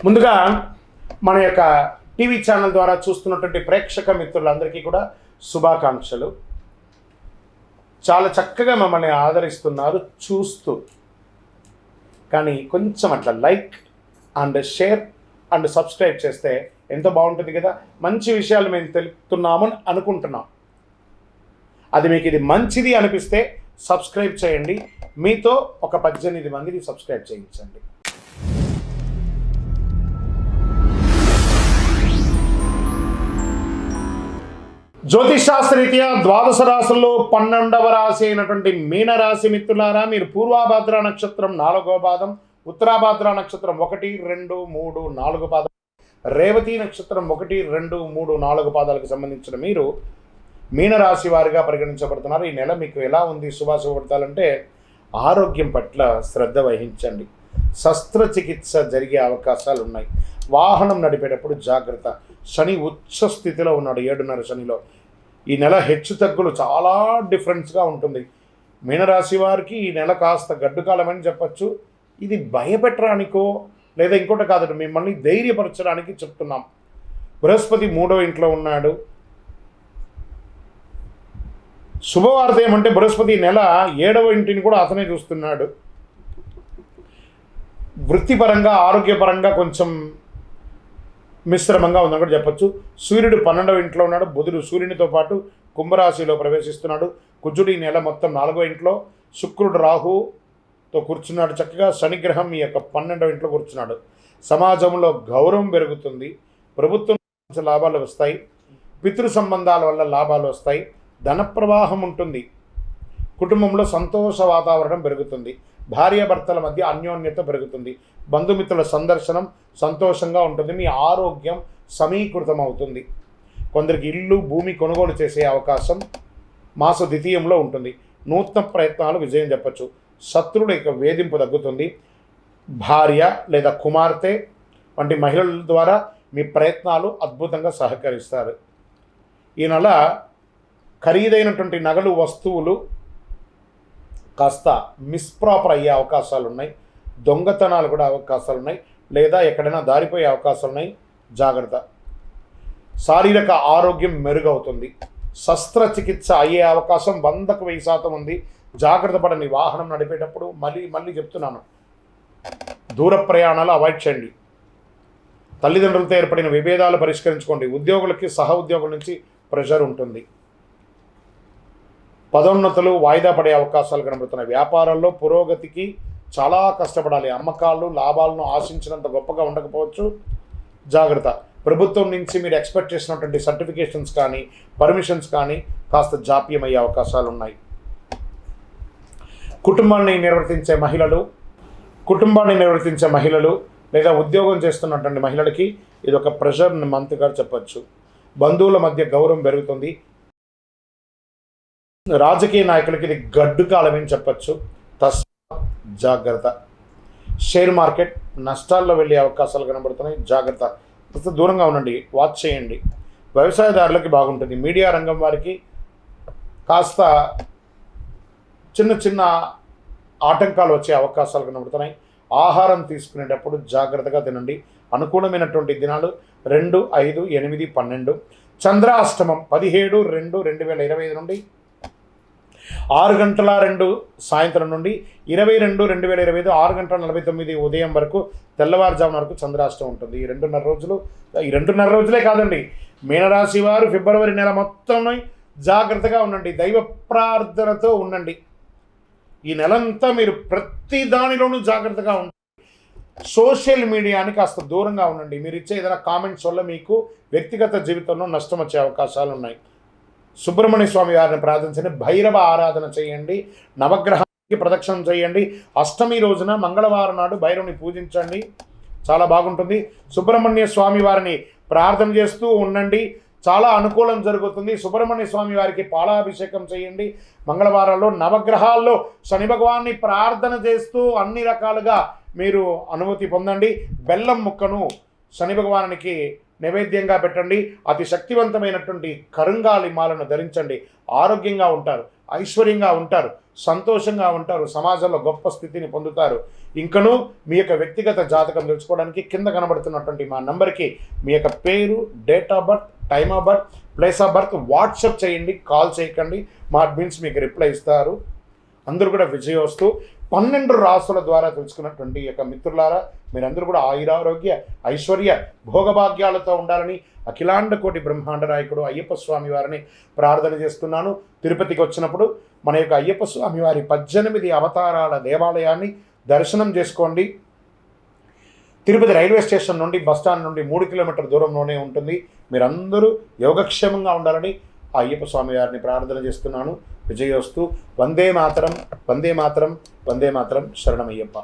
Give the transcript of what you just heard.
ముందుగా మన యొక్క టీవీ ఛానల్ ద్వారా చూస్తున్నటువంటి ప్రేక్షక మిత్రులందరికీ కూడా శుభాకాంక్షలు. చాలా చక్కగా మమ్మల్ని ఆదరిస్తున్నారు చూస్తూ. కానీ కొంచెం అట్లా like and share and subscribe చేస్తే ఎంతో బాగుంటుంది కదా. మంచి విషయాలు మేము తెలుపుతున్నాము అనుకుంటున్నాం. అది మీకు ఇది మంచిది అనిపిస్తే సబ్స్క్రైబ్ చేయండి. మీతో ఒక 18 మందిని సబ్స్క్రైబ్ చేయించండి. జ్యోతిషాస్త్రరీత్యా ద్వాదశ రాశుల్లో 12వ రాశి అయినటువంటి మీనరాశి మిత్రులారా, మీరు పూర్వాభాద్ర నక్షత్రం 4వ పాదం, ఉత్తరాభాద్ర నక్షత్రం 1, 2, 3, 4 పాదం, రేవతి నక్షత్రం 1, 2, 3, 4 పాదాలకు సంబంధించిన మీరు మీనరాశి వారిగా పరిగణించబడుతున్నారు. ఈ నెల మీకు ఎలా ఉంది? శుభాశుభపడతాలంటే ఆరోగ్యం పట్ల శ్రద్ధ వహించండి. శస్త్రచికిత్స జరిగే అవకాశాలు ఉన్నాయి. వాహనం నడిపేటప్పుడు జాగ్రత్త. శని ఉచ్చ స్థితిలో ఉన్నాడు, 7.5 శనిలో. ఈ నెల హెచ్చు తగ్గులు చాలా డిఫరెన్స్గా ఉంటుంది. మీనరాశి వారికి ఈ నెల కాస్త గడ్డు కాలం అని చెప్పచ్చు. ఇది భయపెట్టడానికో లేదా ఇంకోటి కాదు, మిమ్మల్ని ధైర్యపరచడానికి చెప్తున్నాం. బృహస్పతి 3వ ఇంట్లో ఉన్నాడు. శుభవార్త ఏమంటే బృహస్పతి నెల 7వ ఇంటిని కూడా అతనే చూస్తున్నాడు. వృత్తిపరంగా ఆరోగ్యపరంగా కొంచెం మిశ్రమంగా ఉందని కూడా చెప్పచ్చు. సూర్యుడు 12వ ఇంట్లో ఉన్నాడు. బుధుడు సూర్యునితో పాటు కుంభరాశిలో ప్రవేశిస్తున్నాడు. కుజుడు ఈ నెల మొత్తం 4వ ఇంట్లో, శుక్రుడు రాహుతో కూర్చున్నాడు. చక్కగా శనిగ్రహం ఈ యొక్క 12వ ఇంట్లో కూర్చున్నాడు. సమాజంలో గౌరవం పెరుగుతుంది. ప్రభుత్వం నుంచి లాభాలు వస్తాయి. పితృ సంబంధాల వల్ల లాభాలు వస్తాయి. ధన ప్రవాహం ఉంటుంది. కుటుంబంలో సంతోష వాతావరణం పెరుగుతుంది. భార్యాభర్తల మధ్య అన్యోన్యత పెరుగుతుంది. బంధుమిత్రుల సందర్శనం సంతోషంగా ఉంటుంది. మీ ఆరోగ్యం సమీకృతం అవుతుంది. కొందరికి ఇల్లు భూమి కొనుగోలు చేసే అవకాశం మాస ద్వితీయంలో ఉంటుంది. నూతన ప్రయత్నాలు విజయం చెప్పచ్చు. శత్రువుల యొక్క వేధింపు తగ్గుతుంది. భార్య లేదా కుమార్తె వంటి మహిళల ద్వారా మీ ప్రయత్నాలు అద్భుతంగా సహకరిస్తారు. ఈ నెల ఖరీదైనటువంటి నగలు వస్తువులు కాస్త మిస్ప్రాపర్ అయ్యే అవకాశాలు ఉన్నాయి. దొంగతనాలు కూడా అవకాశాలు ఉన్నాయి. లేదా ఎక్కడైనా దారిపోయే అవకాశాలు ఉన్నాయి. జాగ్రత్త. శారీరక ఆరోగ్యం మెరుగవుతుంది. శస్త్రచికిత్స అయ్యే అవకాశం 100కు 1000% ఉంది. జాగ్రత్త పడండి. వాహనం నడిపేటప్పుడు మళ్ళీ చెప్తున్నాను, దూర ప్రయాణాలు అవాయిడ్ చేయండి. తల్లిదండ్రులతో ఏర్పడిన విభేదాలు పరిష్కరించుకోండి. ఉద్యోగులకి సహ ఉద్యోగుల నుంచి ప్రెషర్ ఉంటుంది. పదోన్నతులు వాయిదా పడే అవకాశాలు కనబడుతున్నాయి. వ్యాపారాల్లో పురోగతికి చాలా కష్టపడాలి. అమ్మకాలు లాభాలను ఆశించినంత గొప్పగా ఉండకపోవచ్చు. జాగ్రత్త. ప్రభుత్వం నుంచి మీరు ఎక్స్పెక్ట్ చేసినటువంటి సర్టిఫికేషన్స్ కానీ పర్మిషన్స్ కానీ కాస్త జాప్యం అయ్యే అవకాశాలు ఉన్నాయి. కుటుంబాన్ని నిర్వర్తించే మహిళలు లేదా ఉద్యోగం చేస్తున్నటువంటి మహిళలకి ఇది ఒక ప్రెషర్ మంత్గా చెప్పచ్చు. బంధువుల మధ్య గౌరవం పెరుగుతుంది. రాజకీయ నాయకులకి ఇది గడ్డు కాలమని చెప్పచ్చు. జాగ్రత్త. షేర్ మార్కెట్ నష్టాల్లో వెళ్ళే అవకాశాలు కనబడుతున్నాయి. జాగ్రత్త. కాస్త దూరంగా ఉండండి. వాచ్ చేయండి. వ్యవసాయదారులకి బాగుంటుంది. మీడియా రంగం వారికి కాస్త చిన్న ఆటంకాలు వచ్చే అవకాశాలు కనబడుతున్నాయి. ఆహారం తీసుకునేటప్పుడు జాగ్రత్తగా తినండి. అనుకూలమైనటువంటి దినాలు 2, 5, 8, 12. చంద్రాష్టమం 17/2/2025 నుండి 6:02 సాయంత్రం నుండి 20/2/2025 6:49 ఉదయం వరకు తెల్లవారుజామున వరకు చంద్రాష్టమం ఉంటుంది. ఈ 2.5 రోజులే కాదండి. మీనరాశి వారు ఫిబ్రవరి నెల మొత్తం జాగ్రత్తగా ఉండండి. దైవ ప్రార్థనతో ఉండండి. ఈ నెలంతా మీరు ప్రతి దానిలోనూ జాగ్రత్తగా ఉండండి. సోషల్ మీడియాని కాస్త దూరంగా ఉండండి. మీరు ఇచ్చే ఏదైనా కామెంట్స్ వల్ల మీకు వ్యక్తిగత జీవితంలో నష్టం వచ్చే అవకాశాలు ఉన్నాయి. సుబ్రహ్మణ్య స్వామి వారిని ప్రార్థించండి. భైరవ ఆరాధన చేయండి. నవగ్రహానికి ప్రదక్షిణం చేయండి. అష్టమి రోజున మంగళవారం నాడు భైరవుని పూజించండి. చాలా బాగుంటుంది. సుబ్రహ్మణ్య స్వామి వారిని ప్రార్థన చేస్తూ ఉండండి. చాలా అనుకూలం జరుగుతుంది. సుబ్రహ్మణ్య స్వామి వారికి పాలాభిషేకం చేయండి. మంగళవారాల్లో నవగ్రహాల్లో శని భగవాన్ని ప్రార్థన చేస్తూ అన్ని రకాలుగా మీరు అనుమతి పొందండి. బెల్లం ముక్కను శని భగవానునికి నైవేద్యంగా పెట్టండి. అతి శక్తివంతమైనటువంటి కరుంగాలి మాలను ధరించండి. ఆరోగ్యంగా ఉంటారు, ఐశ్వర్యంగా ఉంటారు, సంతోషంగా ఉంటారు, సమాజంలో గొప్ప స్థితిని పొందుతారు. ఇంకనూ మీ యొక్క వ్యక్తిగత జాతకం తెలుసుకోవడానికి కింద కనబడుతున్నటువంటి మా నంబర్కి మీ యొక్క పేరు, date of birth, time of birth, place of birth WhatsApp చేయండి, కాల్ చేయకండి. మా అడ్మిన్స్ మీకు రిప్లై ఇస్తారు. అందరూ కూడా విజయోస్తు. 12 రాసుల ద్వారా తెలుసుకున్నటువంటి యొక్క మిత్రులారా, మీరందరూ కూడా ఆయురారోగ్య ఐశ్వర్య భోగభాగ్యాలతో ఉండాలని అఖిలాండ కోటి బ్రహ్మాండ నాయకుడు అయ్యప్ప స్వామి వారిని ప్రార్థన చేస్తున్నాను. తిరుపతికి వచ్చినప్పుడు మన యొక్క అయ్యప్ప స్వామి వారి 18 అవతారాల దేవాలయాన్ని దర్శనం చేసుకోండి. తిరుపతి రైల్వే స్టేషన్ నుండి బస్టాండ్ నుండి 3 కిలోమీటర్ల దూరంలోనే ఉంటుంది. మీరందరూ యోగక్షేమంగా ఉండాలని ఆ అయ్యప్ప స్వామి వారిని ప్రార్థన చేస్తున్నాను. విజయోస్తు. వందే మాతరం, వందే మాతరం, వందే మాతరం. శరణమయ్యప్ప.